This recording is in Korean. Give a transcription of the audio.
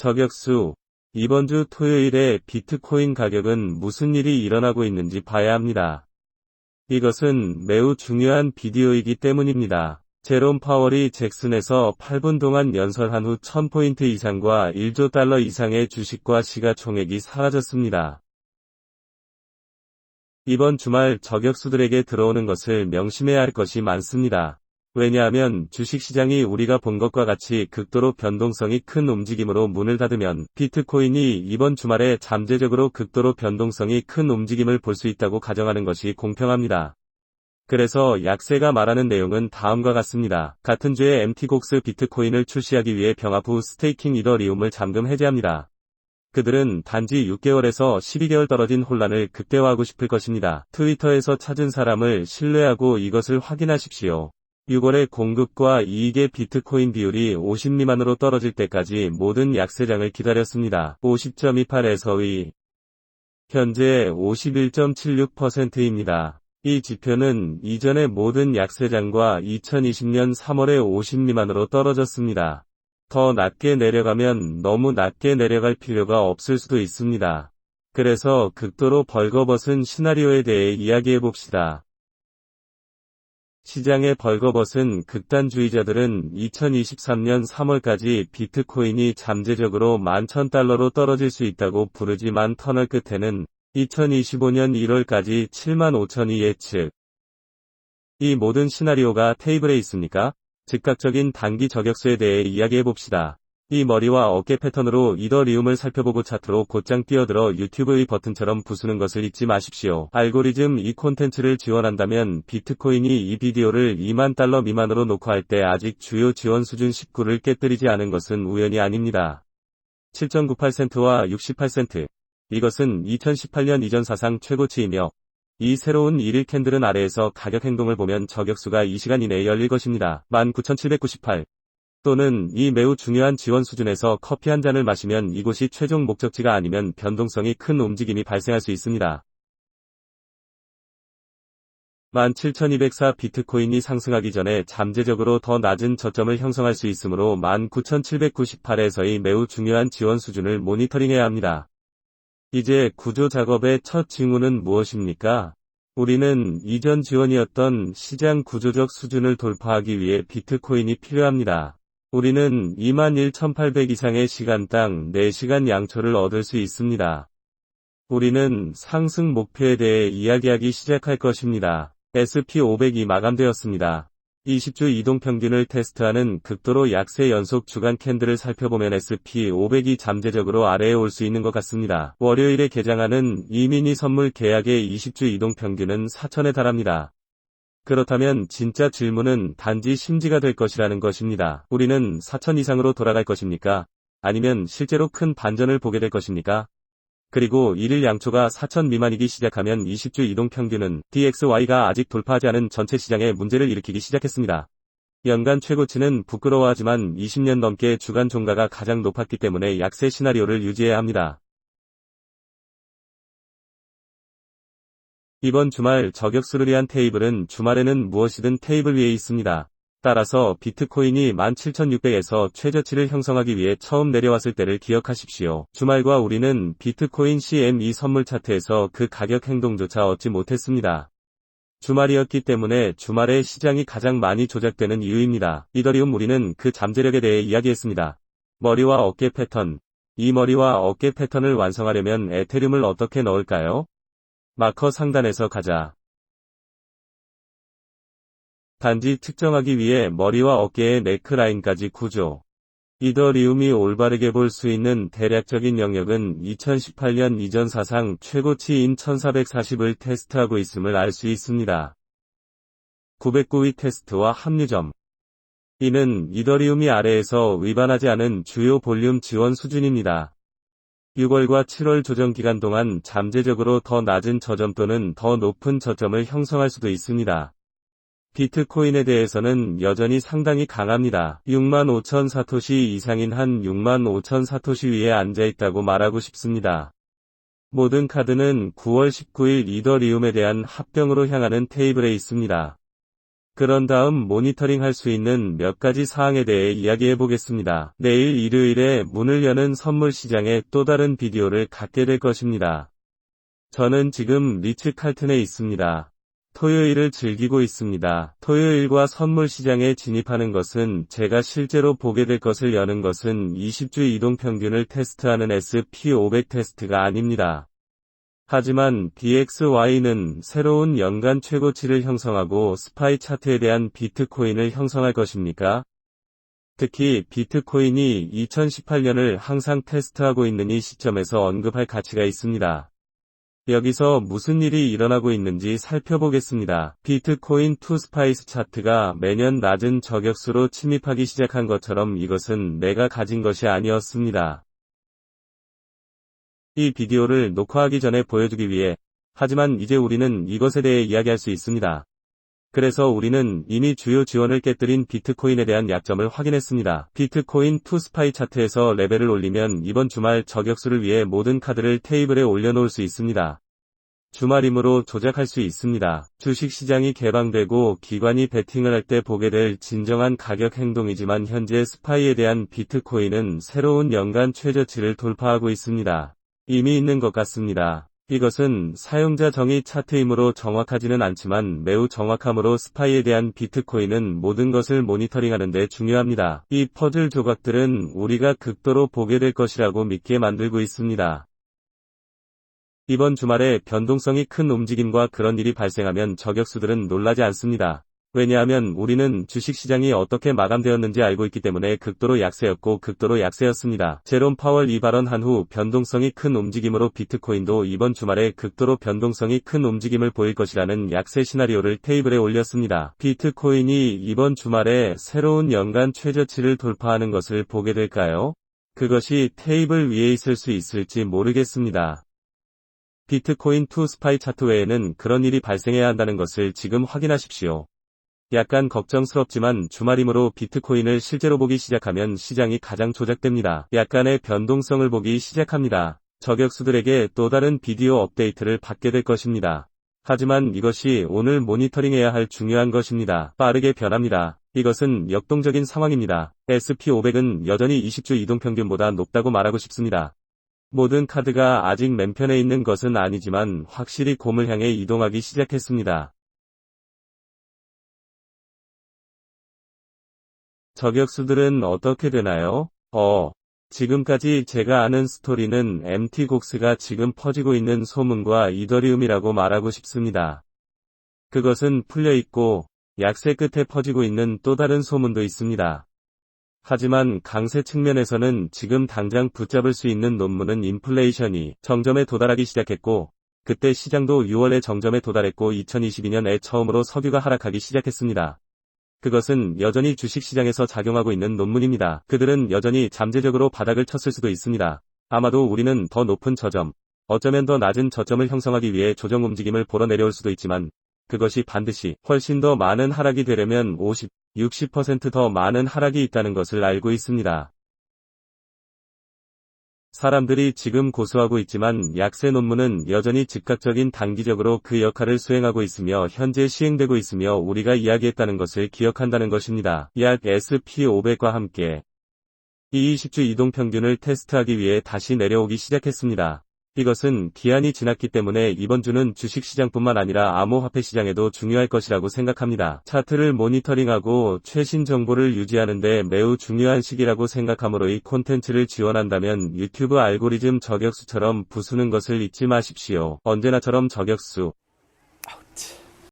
저격수. 이번 주 토요일에 비트코인 가격은 무슨 일이 일어나고 있는지 봐야 합니다. 이것은 매우 중요한 비디오이기 때문입니다. 제롬 파월이 잭슨에서 8분 동안 연설한 후 1000포인트 이상과 1조 달러 이상의 주식과 시가총액이 사라졌습니다. 이번 주말 저격수들에게 들어오는 것을 명심해야 할 것이 많습니다. 왜냐하면 주식시장이 우리가 본 것과 같이 극도로 변동성이 큰 움직임으로 문을 닫으면 비트코인이 이번 주말에 잠재적으로 극도로 변동성이 큰 움직임을 볼 수 있다고 가정하는 것이 공평합니다. 그래서 약세가 말하는 내용은 다음과 같습니다. 같은 주에 MTGOX 비트코인을 출시하기 위해 병합 후 스테이킹 이더리움을 잠금 해제합니다. 그들은 단지 6개월에서 12개월 떨어진 혼란을 극대화하고 싶을 것입니다. 트위터에서 찾은 사람을 신뢰하고 이것을 확인하십시오. 6월에 공급과 이익의 비트코인 비율이 50 미만으로 떨어질 때까지 모든 약세장을 기다렸습니다. 50.28에서의 현재 51.76%입니다. 이 지표는 이전의 모든 약세장과 2020년 3월에 50 미만으로 떨어졌습니다. 더 낮게 내려가면 너무 낮게 내려갈 필요가 없을 수도 있습니다. 그래서 극도로 벌거벗은 시나리오에 대해 이야기해봅시다. 시장의 벌거벗은 극단주의자들은 2023년 3월까지 비트코인이 잠재적으로 11,000달러로 떨어질 수 있다고 부르지만 터널 끝에는 2025년 1월까지 75,000이 예측. 이 모든 시나리오가 테이블에 있습니까? 즉각적인 단기 저격수에 대해 이야기해봅시다. 이 머리와 어깨 패턴으로 이더리움을 살펴보고 차트로 곧장 뛰어들어 유튜브의 버튼처럼 부수는 것을 잊지 마십시오. 알고리즘 이 콘텐츠를 지원한다면 비트코인이 이 비디오를 2만 달러 미만으로 놓고 할 때 아직 주요 지원 수준 19를 깨뜨리지 않은 것은 우연이 아닙니다. 7.98센트와 68센트. 이것은 2018년 이전 사상 최고치이며 이 새로운 1일 캔들은 아래에서 가격 행동을 보면 저격수가 이 시간 이내에 열릴 것입니다. 19,798. 또는 이 매우 중요한 지원 수준에서 커피 한 잔을 마시면 이곳이 최종 목적지가 아니면 변동성이 큰 움직임이 발생할 수 있습니다. 17,204 비트코인이 상승하기 전에 잠재적으로 더 낮은 저점을 형성할 수 있으므로 19,798에서의 매우 중요한 지원 수준을 모니터링해야 합니다. 이제 구조 작업의 첫 징후는 무엇입니까? 우리는 이전 지원이었던 시장 구조적 수준을 돌파하기 위해 비트코인이 필요합니다. 우리는 21,800 이상의 시간당 4시간 양초를 얻을 수 있습니다. 우리는 상승 목표에 대해 이야기하기 시작할 것입니다. SP500이 마감되었습니다. 20주 이동평균을 테스트하는 극도로 약세 연속 주간 캔들을 살펴보면 SP500이 잠재적으로 아래에 올 수 있는 것 같습니다. 월요일에 개장하는 이 미니 선물 계약의 20주 이동평균은 4,000에 달합니다. 그렇다면 진짜 질문은 단지 심지가 될 것이라는 것입니다. 우리는 4,000 이상으로 돌아갈 것입니까? 아니면 실제로 큰 반전을 보게 될 것입니까? 그리고 1일 양초가 4,000 미만이기 시작하면 20주 이동평균은 DXY가 아직 돌파하지 않은 전체 시장에 문제를 일으키기 시작했습니다. 연간 최고치는 부끄러워하지만 20년 넘게 주간 종가가 가장 높았기 때문에 약세 시나리오를 유지해야 합니다. 이번 주말 저격수를 위한 테이블은 주말에는 무엇이든 테이블 위에 있습니다. 따라서 비트코인이 17,600에서 최저치를 형성하기 위해 처음 내려왔을 때를 기억하십시오. 주말과 우리는 비트코인 CME 선물 차트에서 그 가격 행동조차 얻지 못했습니다. 주말이었기 때문에 주말에 시장이 가장 많이 조작되는 이유입니다. 이더리움 우리는 그 잠재력에 대해 이야기했습니다. 머리와 어깨 패턴. 이 머리와 어깨 패턴을 완성하려면 에테리움을 어떻게 넣을까요? 마커 상단에서 가자. 단지 특정하기 위해 머리와 어깨의 네크라인까지 구조. 이더리움이 올바르게 볼 수 있는 대략적인 영역은 2018년 이전 사상 최고치인 1440을 테스트하고 있음을 알 수 있습니다. 909위 테스트와 합류점. 이는 이더리움이 아래에서 위반하지 않은 주요 볼륨 지원 수준입니다. 6월과 7월 조정 기간 동안 잠재적으로 더 낮은 저점 또는 더 높은 저점을 형성할 수도 있습니다. 비트코인에 대해서는 여전히 상당히 강합니다. 65,000 사토시 이상인 한 65,000 사토시 위에 앉아있다고 말하고 싶습니다. 모든 카드는 9월 19일 이더리움에 대한 합병으로 향하는 테이블에 있습니다. 그런 다음 모니터링 할 수 있는 몇 가지 사항에 대해 이야기해 보겠습니다. 내일 일요일에 문을 여는 선물 시장의 또 다른 비디오를 갖게 될 것입니다. 저는 지금 리츠 칼튼에 있습니다. 토요일을 즐기고 있습니다. 토요일과 선물 시장에 진입하는 것은 제가 실제로 보게 될 것을 여는 것은 20주 이동평균을 테스트하는 SP500 테스트가 아닙니다. 하지만 DXY는 새로운 연간 최고치를 형성하고 스파이 차트에 대한 비트코인을 형성할 것입니까? 특히 비트코인이 2018년을 항상 테스트하고 있는 이 시점에서 언급할 가치가 있습니다. 여기서 무슨 일이 일어나고 있는지 살펴보겠습니다. 비트코인 2 스파이스 차트가 매년 낮은 저격수로 침입하기 시작한 것처럼 이것은 내가 가진 것이 아니었습니다. 이 비디오를 녹화하기 전에 보여주기 위해, 하지만 이제 우리는 이것에 대해 이야기할 수 있습니다. 그래서 우리는 이미 주요 지원을 깨뜨린 비트코인에 대한 약점을 확인했습니다. 비트코인 2 스파이 차트에서 레벨을 올리면 이번 주말 저격수를 위해 모든 카드를 테이블에 올려놓을 수 있습니다. 주말이므로 조작할 수 있습니다. 주식시장이 개방되고 기관이 베팅을 할 때 보게 될 진정한 가격 행동이지만 현재 스파이에 대한 비트코인은 새로운 연간 최저치를 돌파하고 있습니다. 이미 있는 것 같습니다. 이것은 사용자 정의 차트이므로 정확하지는 않지만 매우 정확함으로 스파이에 대한 비트코인은 모든 것을 모니터링하는 데 중요합니다. 이 퍼즐 조각들은 우리가 극도로 보게 될 것이라고 믿게 만들고 있습니다. 이번 주말에 변동성이 큰 움직임과 그런 일이 발생하면 저격수들은 놀라지 않습니다. 왜냐하면 우리는 주식시장이 어떻게 마감되었는지 알고 있기 때문에 극도로 약세였고 극도로 약세였습니다. 제롬 파월 이 발언한 후 변동성이 큰 움직임으로 비트코인도 이번 주말에 극도로 변동성이 큰 움직임을 보일 것이라는 약세 시나리오를 테이블에 올렸습니다. 비트코인이 이번 주말에 새로운 연간 최저치를 돌파하는 것을 보게 될까요? 그것이 테이블 위에 있을 수 있을지 모르겠습니다. 비트코인 2 스파이 차트 외에는 그런 일이 발생해야 한다는 것을 지금 확인하십시오. 약간 걱정스럽지만 주말이므로 비트코인을 실제로 보기 시작하면 시장이 가장 조작됩니다. 약간의 변동성을 보기 시작합니다. 저격수들에게 또 다른 비디오 업데이트를 받게 될 것입니다. 하지만 이것이 오늘 모니터링해야 할 중요한 것입니다. 빠르게 변합니다. 이것은 역동적인 상황입니다. SP500은 여전히 20주 이동평균보다 높다고 말하고 싶습니다. 모든 카드가 아직 맨편에 있는 것은 아니지만 확실히 곰을 향해 이동하기 시작했습니다. 저격수들은 어떻게 되나요? 지금까지 제가 아는 스토리는 MTGOX가 지금 퍼지고 있는 소문과 이더리움이라고 말하고 싶습니다. 그것은 풀려있고 약세 끝에 퍼지고 있는 또 다른 소문도 있습니다. 하지만 강세 측면에서는 지금 당장 붙잡을 수 있는 논문은 인플레이션이 정점에 도달하기 시작했고 그때 시장도 6월에 정점에 도달했고 2022년에 처음으로 석유가 하락하기 시작했습니다. 그것은 여전히 주식시장에서 작용하고 있는 논문입니다. 그들은 여전히 잠재적으로 바닥을 쳤을 수도 있습니다. 아마도 우리는 더 높은 저점, 어쩌면 더 낮은 저점을 형성하기 위해 조정 움직임을 보러 내려올 수도 있지만 그것이 반드시 훨씬 더 많은 하락이 되려면 50, 60% 더 많은 하락이 있다는 것을 알고 있습니다. 사람들이 지금 고수하고 있지만 약세 논문은 여전히 즉각적인 단기적으로 그 역할을 수행하고 있으며 현재 시행되고 있으며 우리가 이야기했다는 것을 기억한다는 것입니다. 약 SP500과 함께 이 20주 이동평균을 테스트하기 위해 다시 내려오기 시작했습니다. 이것은 기한이 지났기 때문에 이번 주는 주식시장뿐만 아니라 암호화폐 시장에도 중요할 것이라고 생각합니다. 차트를 모니터링하고 최신 정보를 유지하는 데 매우 중요한 시기라고 생각하므로 이 콘텐츠를 지원한다면 유튜브 알고리즘 저격수처럼 부수는 것을 잊지 마십시오. 언제나처럼 저격수